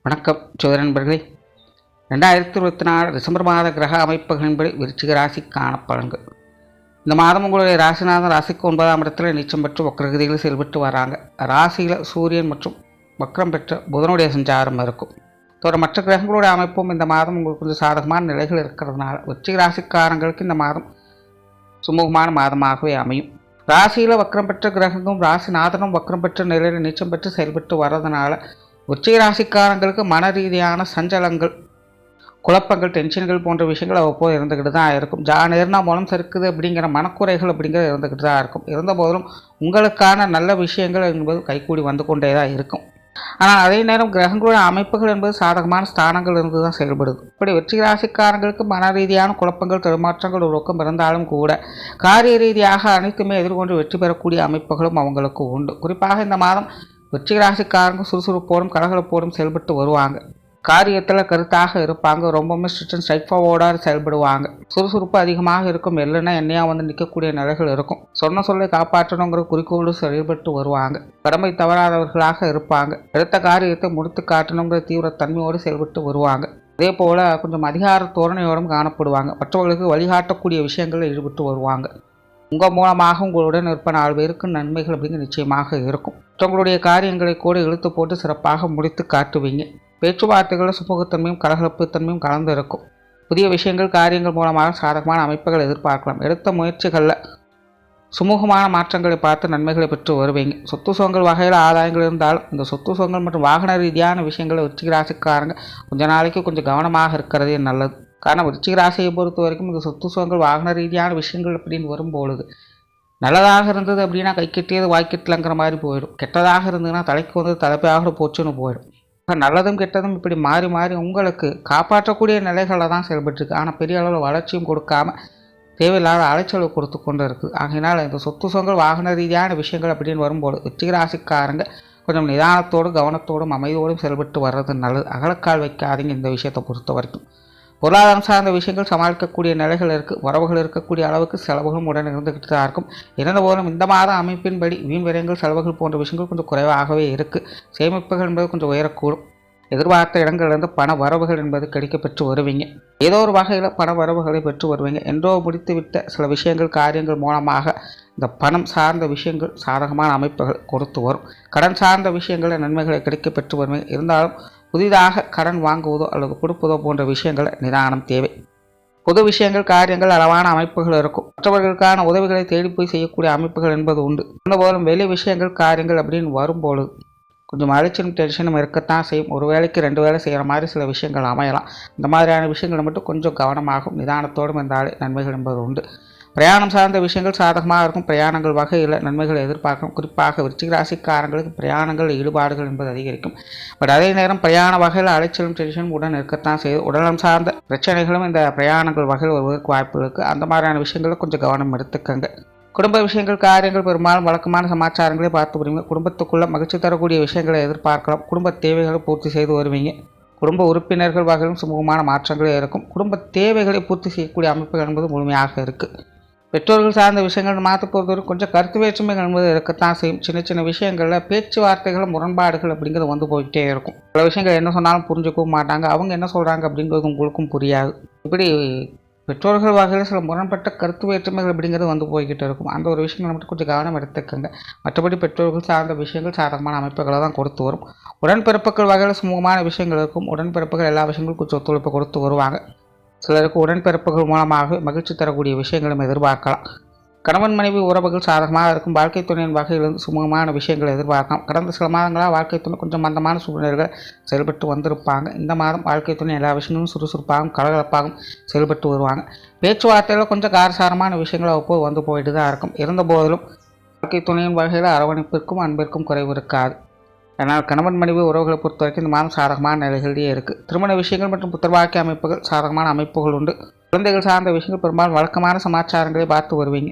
வணக்கம் சோதர நண்பர்களே. 2024 டிசம்பர் மாத கிரக அமைப்புகளின்படி விருச்சிக ராசி காணப்பலன்கள். இந்த மாதம் உங்களுடைய ராசிநாதன் ராசிக்கு 9ஆம் இடத்துல நீச்சம் பெற்று வக்ரகதியில் செயல்பட்டு வராங்க. ராசியில் சூரியன் மற்றும் வக்ரம் பெற்ற புதனுடைய சஞ்சாரம் இருக்கும். தவிர மற்ற கிரகங்களுடைய அமைப்பும் இந்த மாதம் உங்களுக்கு கொஞ்சம் சாதகமான நிலைகள் இருக்கிறதுனால விருச்சிக ராசிக்காரங்களுக்கு இந்த மாதம் சுமூகமான மாதமாகவே அமையும். ராசியில் வக்ரம் பெற்ற கிரகங்களும் ராசிநாதனும் வக்ரம் பெற்ற நிலையில் நீச்சம் பெற்று செயல்பட்டு வர்றதுனால விருச்சிக ராசிக்காரங்களுக்கு மன ரீதியான சஞ்சலங்கள், குழப்பங்கள், டென்ஷன்கள் போன்ற விஷயங்கள் அவ்வப்போது இருந்துக்கிட்டு தான் இருக்கும். நேர்னா மூலம் சறுக்குது அப்படிங்கிற மனக்குறைகள் அப்படிங்கிறது இருந்துக்கிட்டு தான் இருக்கும். இருந்த போதிலும் உங்களுக்கான நல்ல விஷயங்கள் என்பது கைகூடி வந்து கொண்டே தான் இருக்கும். ஆனால் அதே நேரம் கிரகங்களுடைய அமைப்புகள் என்பது சாதகமான ஸ்தானங்கள் இருந்து தான் செயல்படுது. இப்படி விருச்சிக ராசிக்காரங்களுக்கு மன ரீதியான குழப்பங்கள், தடுமாற்றங்கள் உருவாக்கம் இருந்தாலும் கூட காரிய ரீதியாக அனைத்துமே எதிர்கொண்டு வெற்றி பெறக்கூடிய அமைப்புகளும் அவங்களுக்கு உண்டு. குறிப்பாக இந்த மாதம் விருச்சிக ராசிக்காரங்க சுறுசுறுப்போடும் கலகலப்போடும் செயல்பட்டு வருவாங்க. காரியத்தில் கருத்தாக இருப்பாங்க. ரொம்பவுமே ஸ்ட்ரிக்ட் அண்ட் ஸ்ட்ரைட் ஃபார்வர்டாக செயல்படுவாங்க. சுறுசுறுப்பு அதிகமாக இருக்கும். இல்லைன்னா என்னையாக வந்து நிற்கக்கூடிய நிலைகள் இருக்கும். சொன்ன சொல்லை காப்பாற்றணுங்கிற குறிக்கோடு செயல்பட்டு வருவாங்க. கடமை தவறாதவர்களாக இருப்பாங்க. எடுத்த காரியத்தை முடித்து காட்டணுங்கிற தீவிர தன்மையோடு செயல்பட்டு வருவாங்க. அதே போல் கொஞ்சம் அதிகார தோரணையோடும் காணப்படுவாங்க. மற்றவர்களுக்கு வழிகாட்டக்கூடிய விஷயங்களில் ஈடுபட்டு வருவாங்க. உங்கள் மூலமாக உங்களுடன் இருப்ப 4 பேருக்கு நன்மைகள் அப்படிங்கிற நிச்சயமாக இருக்கும். மற்றவங்களுடைய காரியங்களை கூட இழுத்து போட்டு சிறப்பாக முடித்து காட்டுவீங்க. பேச்சுவார்த்தைகளில் சுமூகத்தன்மையும் கலகலப்புத்தன்மையும் கலந்து இருக்கும். புதிய விஷயங்கள், காரியங்கள் மூலமாக சாதகமான அமைப்புகள் எதிர்பார்க்கலாம். எடுத்த முயற்சிகளில் சுமூகமான மாற்றங்களை பார்த்து நன்மைகளை பெற்று வருவீங்க. சொத்து சுகங்கள் வகையில் ஆதாயங்கள் இருந்தாலும் இந்த சொத்து சுகங்கள் மற்றும் வாகன ரீதியான விஷயங்களை விருச்சிக ராசிக்காரங்க கொஞ்ச நாளைக்கு கொஞ்சம் கவனமாக இருக்கிறதே நல்லது. காரணம் விருச்சிக ராசியை பொறுத்த வரைக்கும் இந்த சொத்து சுகங்கள், வாகன ரீதியான விஷயங்கள் அப்படின்னு வரும்பொழுது நல்லதாக இருந்தது அப்படின்னா கை கெட்டியது வாய்க்கெட்டலங்கிற மாதிரி போயிடும். கெட்டதாக இருந்ததுன்னா தலைக்கு வந்து தலைப்பாக போச்சுன்னு போயிடும். நல்லதும் கெட்டதும் இப்படி மாறி மாறி உங்களுக்கு காப்பாற்றக்கூடிய நிலைகளில் தான் செயல்பட்டுருக்கு. ஆனால் பெரிய அளவில் வளர்ச்சியும் கொடுக்காம தேவையில்லாத அலைச்சலை கொடுத்து கொண்டு இருக்குது. ஆகையினால் இந்த சொத்து சுகங்கள், வாகன ரீதியான விஷயங்கள் அப்படின்னு வரும்போது விருச்சிக ராசிக்காரங்க கொஞ்சம் நிதானத்தோடும் கவனத்தோடும் அமைதியோடும் செயல்பட்டு வர்றது நல்லது. அகலக்கால் வைக்காதீங்க இந்த விஷயத்தை பொறுத்த வரைக்கும். பொருளாதாரம் சார்ந்த விஷயங்கள் சமாளிக்கக்கூடிய நிலைகள் இருக்குது. உறவுகள் இருக்கக்கூடிய அளவுக்கு செலவுகளும் உடன் இருந்துக்கிட்டு தான் இருக்கும். இருந்த போதும் இந்த மாத அமைப்பின்படி வீண் விரயங்கள், செலவுகள் போன்ற விஷயங்கள் கொஞ்சம் குறைவாகவே இருக்குது. சேமிப்புகள் என்பது கொஞ்சம் உயரக்கூடும். எதிர்பார்த்த இடங்களிலிருந்து பண வரவுகள் என்பது கிடைக்கப்பெற்று வருவீங்க. ஏதோ ஒரு வகையில் பண வரவுகளை பெற்று வருவீங்க. என்றோ முடித்துவிட்ட சில விஷயங்கள், காரியங்கள் மூலமாக இந்த பணம் சார்ந்த விஷயங்கள் சாதகமான அமைப்புகள் கொடுத்து வரும். கடன் சார்ந்த விஷயங்களில் நன்மைகளை கிடைக்கப்பெற்று வருவீங்க. இருந்தாலும் புதிதாக கடன் வாங்குவதோ அல்லது கொடுப்பதோ போன்ற விஷயங்கள் நிதானம் தேவை. பொது விஷயங்கள், காரியங்கள் அளவான அமைப்புகள் இருக்கும். மற்றவர்களுக்கான உதவிகளை தேடி போய் செய்யக்கூடிய அமைப்புகள் என்பது உண்டு. இருந்தபோதும் வெளி விஷயங்கள், காரியங்கள் அப்படின்னு வரும்பொழுது கொஞ்சம் அலைச்சலும் டென்ஷனும் இருக்கத்தான் செய்யும். ஒரு வேளைக்கு 2 வேலை செய்கிற மாதிரி சில விஷயங்கள் அமையலாம். இந்த மாதிரியான விஷயங்களை மட்டும் கொஞ்சம் கவனமாகவும் நிதானத்தோடும் இருந்தாலே நன்மைகள் என்பது உண்டு. பிரயாணம் சார்ந்த விஷயங்கள் சாதகமாக இருக்கும். பிரயாணங்கள் வகையில் நன்மைகளை எதிர்பார்க்கும். குறிப்பாக விருச்சிக ராசிக்காரங்களுக்கு பிரயாணங்கள் ஈடுபாடுகள் என்பது அதிகரிக்கும். பட் அதே நேரம் பிரயாண வகையில் அலைச்சலும் டென்ஷனும் உடன் இருக்கத்தான் செய்து. உடல்நலம் சார்ந்த பிரச்சனைகளும் இந்த பிரயாணங்கள் வகையில் வருவதற்கு வாய்ப்பு இருக்குது. அந்த மாதிரியான விஷயங்களில் கொஞ்சம் கவனம் எடுத்துக்கங்க. குடும்ப விஷயங்கள், காரியங்கள் பெரும்பாலும் வழக்கமான சமாச்சாரங்களை பார்த்து வருவீங்க. குடும்பத்துக்குள்ளே மகிழ்ச்சி தரக்கூடிய விஷயங்களை எதிர்பார்க்கலாம். குடும்ப தேவைகளை பூர்த்தி செய்து வருவீங்க. குடும்ப உறுப்பினர்கள் வகையிலும் சுமூகமான மாற்றங்களே இருக்கும். குடும்ப தேவைகளை பூர்த்தி செய்யக்கூடிய அமைப்புகள் என்பது முழுமையாக இருக்குது. பெற்றோர்கள் சார்ந்த விஷயங்கள் மாற்ற பொறுத்தவரை கொஞ்சம் கருத்து வேற்றுமைகள் என்பது இருக்கத்தான் செய்யும். சின்ன சின்ன விஷயங்களில் பேச்சுவார்த்தைகள், முரண்பாடுகள் அப்படிங்கிறது வந்து போயிட்டே இருக்கும். சில விஷயங்கள் என்ன சொன்னாலும் புரிஞ்சுக்கவும் மாட்டாங்க. அவங்க என்ன சொல்கிறாங்க அப்படிங்கிறது உங்களுக்கும் புரியாது. இப்படி பெற்றோர்கள் வகையில் சில முரண்பட்ட கருத்து வேற்றுமைகள் அப்படிங்கிறது வந்து போய்கிட்டு இருக்கும். அந்த ஒரு விஷயங்களை மட்டும் கொஞ்சம் கவனம் எடுத்துக்கங்க. மற்றபடி பெற்றோர்கள் சார்ந்த விஷயங்கள் சாதகமான அமைப்புகளை தான் கொடுத்து வரும். உடன்பிறப்புகள் வகையில் சுமூகமான விஷயங்கள் இருக்கும். உடன்பிறப்புகள் எல்லா விஷயங்களும் கொஞ்சம் ஒத்துழைப்பு கொடுத்து வருவாங்க. சிலருக்கு உடன்பிறப்புகள் மூலமாக மகிழ்ச்சி தரக்கூடிய விஷயங்களும் எதிர்பார்க்கலாம். கணவன் மனைவி உறவுகள் சாதகமாக இருக்கும். வாழ்க்கை துணையின் வகையிலிருந்து சுமூகமான விஷயங்களை எதிர்பார்க்கலாம். கடந்த சில மாதங்களாக வாழ்க்கை துணை கொஞ்சம் மந்தமான சூழ்நிலைகள் செயல்பட்டு வந்திருப்பாங்க. இந்த மாதம் வாழ்க்கை துணை எல்லா விஷயங்களும் சுறுசுறுப்பாகவும் கலகலப்பாகவும் செயல்பட்டு வருவாங்க. பேச்சுவார்த்தையில் கொஞ்சம் காரசாரமான விஷயங்கள் அவ்வப்போது வந்து போயிட்டு தான் இருக்கும். இருந்த போதிலும் வாழ்க்கை துணையின் வகையில் அரவணைப்பிற்கும் அன்பிற்கும் குறைவு இருக்காது. அதனால் கணவன் மனைவி உறவுகளை பொறுத்த வரைக்கும் இந்த மாதம் சாதகமான நிலைகளிலேயே இருக்குது. திருமண விஷயங்கள் மற்றும் புத்திரவாக்கிய அமைப்புகள் சாதகமான அமைப்புகள் உண்டு. குழந்தைகள் சார்ந்த விஷயங்கள் பெரும்பாலும் வழக்கமான சமாச்சாரங்களை பார்த்து வருவீங்க.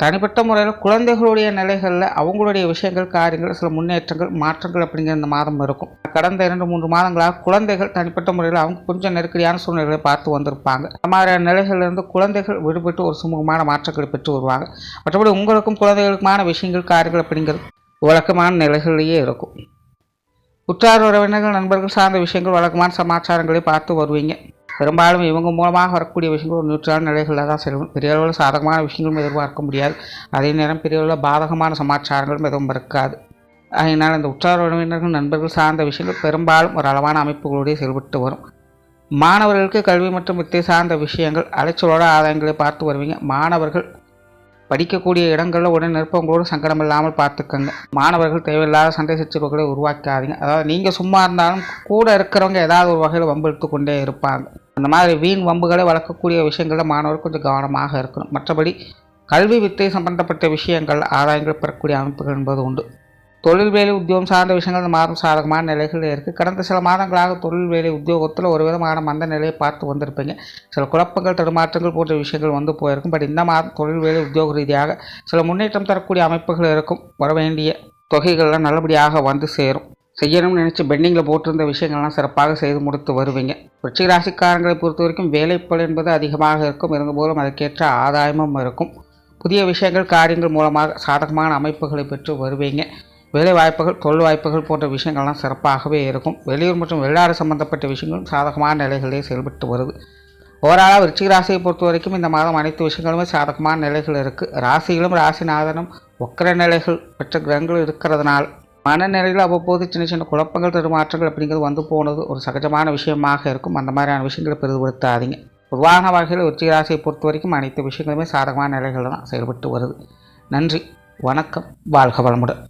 தனிப்பட்ட முறையில் குழந்தைகளுடைய நிலைகளில் அவங்களுடைய விஷயங்கள், காரியங்கள் சில முன்னேற்றங்கள், மாற்றங்கள் அப்படிங்கிற இந்த மாதம் இருக்கும். கடந்த 2-3 மாதங்களாக குழந்தைகள் தனிப்பட்ட முறையில் அவங்க கொஞ்சம் நெருக்கடியான சூழ்நிலைகளை பார்த்து வந்திருப்பாங்க. இந்த மாதிரியான நிலைகளிலிருந்து குழந்தைகள் விடுபட்டு ஒரு சுமூகமான மாற்றங்களை பெற்று வருவாங்க. மற்றபடி உங்களுக்கும் குழந்தைகளுக்குமான விஷயங்கள், காரியங்கள் அப்படிங்கிறது வழக்கமான நிலைகளிலேயே இருக்கும். உற்றார் உறவினர்கள் நண்பர்கள் சார்ந்த விஷயங்கள் வழக்கமான சமாச்சாரங்களை பார்த்து வருவீங்க. பெரும்பாலும் இவங்க மூலமாக வரக்கூடிய விஷயங்கள் ஒரு நியூட்ரலான நிலைகளில் தான் செல்லும். பெரிய அளவில் சாதகமான விஷயங்களும் எதிர்பார்க்க முடியாது. அதே நேரம் பெரிய அளவில் பாதகமான சமாச்சாரங்களும் எதுவும் இருக்காது. அதனால் இந்த உற்றார் உறவினர்கள் நண்பர்கள் சார்ந்த விஷயங்கள் பெரும்பாலும் ஒரு அளவான அமைப்புகளுடைய செயல்பட்டு வரும். மாணவர்களுக்கு கல்வி மற்றும் வித்தை சார்ந்த விஷயங்கள் அலைச்சலோட ஆதாயங்களை பார்த்து வருவீங்க. மாணவர்கள் படிக்கக்கூடிய இடங்களில் உடனே நிற்பவங்களோடு சங்கடம் இல்லாமல் பார்த்துக்கோங்க. மாணவர்கள் தேவையில்லாத சண்டை சச்சரவுகளை உருவாக்காதீங்க. அதாவது நீங்கள் சும்மா இருந்தாலும் கூட இருக்கிறவங்க ஏதாவது ஒரு வகையில் வம்பு எடுத்து கொண்டே இருப்பாங்க. அந்த மாதிரி வீண் வம்புகளை வளர்க்கக்கூடிய விஷயங்களில் மாணவர்கள் கொஞ்சம் கவனமாக இருக்கணும். மற்றபடி கல்வி வித்தை சம்பந்தப்பட்ட விஷயங்கள் ஆதாயங்கள் பெறக்கூடிய அமைப்புகள் என்பது உண்டு. தொழில் வேலை உத்தியோகம் சார்ந்த விஷயங்கள் இந்த மாதம் சாதகமான நிலைகள் இருக்குது. கடந்த சில மாதங்களாக தொழில் வேலை உத்தியோகத்தில் ஒரு விதமான மந்த நிலையை பார்த்து வந்திருப்பீங்க. சில குழப்பங்கள் தடுமாற்றங்கள் போன்ற விஷயங்கள் வந்து போயிருக்கும். பட் இந்த மாதம் தொழில் வேலை உத்தியோக ரீதியாக சில முன்னேற்றம் தரக்கூடிய அமைப்புகள் இருக்கும். வர வேண்டிய தொகைகள்லாம் நல்லபடியாக வந்து சேரும். செய்யணும்னு நினச்சி பெண்டிங்கில் போட்டிருந்த விஷயங்கள்லாம் சிறப்பாக செய்து முடித்து வருவீங்க. விருச்சிக ராசிக்காரங்களை பொறுத்த வரைக்கும் வேலைப்பளு என்பது அதிகமாக இருக்கும். இருந்தபோதும் அதற்கேற்ற ஆதாயமும் இருக்கும். புதிய விஷயங்கள் காரியங்கள் மூலமாக சாதகமான அமைப்புகளை பெற்று வருவீங்க. வேலை வாய்ப்புகள் தொழில் வாய்ப்புகள் போன்ற விஷயங்கள்லாம் சிறப்பாகவே இருக்கும். வெளியூர் மற்றும் வெளிநாடு சம்பந்தப்பட்ட விஷயங்களும் சாதகமான நிலைகளே செயல்பட்டு வருது. ஓவராலாக விருச்சிக ராசியை பொறுத்த வரைக்கும் இந்த மாதம் அனைத்து விஷயங்களுமே சாதகமான நிலைகள் இருக்குது. ராசிகளும் ராசிநாதனும் வக்கர நிலைகள் பெற்ற கிரகங்கள் இருக்கிறதுனால மனநிலையில் அவ்வப்போது சின்ன சின்ன குழப்பங்கள் தடுமாற்றங்கள் அப்படிங்கிறது வந்து போனது ஒரு சகஜமான விஷயமாக இருக்கும். அந்த மாதிரியான விஷயங்களை பெரிதுபடுத்தாதீங்க. பொதுவான வகையில் விருச்சிக ராசியை பொறுத்த வரைக்கும் அனைத்து விஷயங்களுமே சாதகமான நிலைகள் தான் செயல்பட்டு வருது. நன்றி, வணக்கம், வாழ்க வளமுடன்.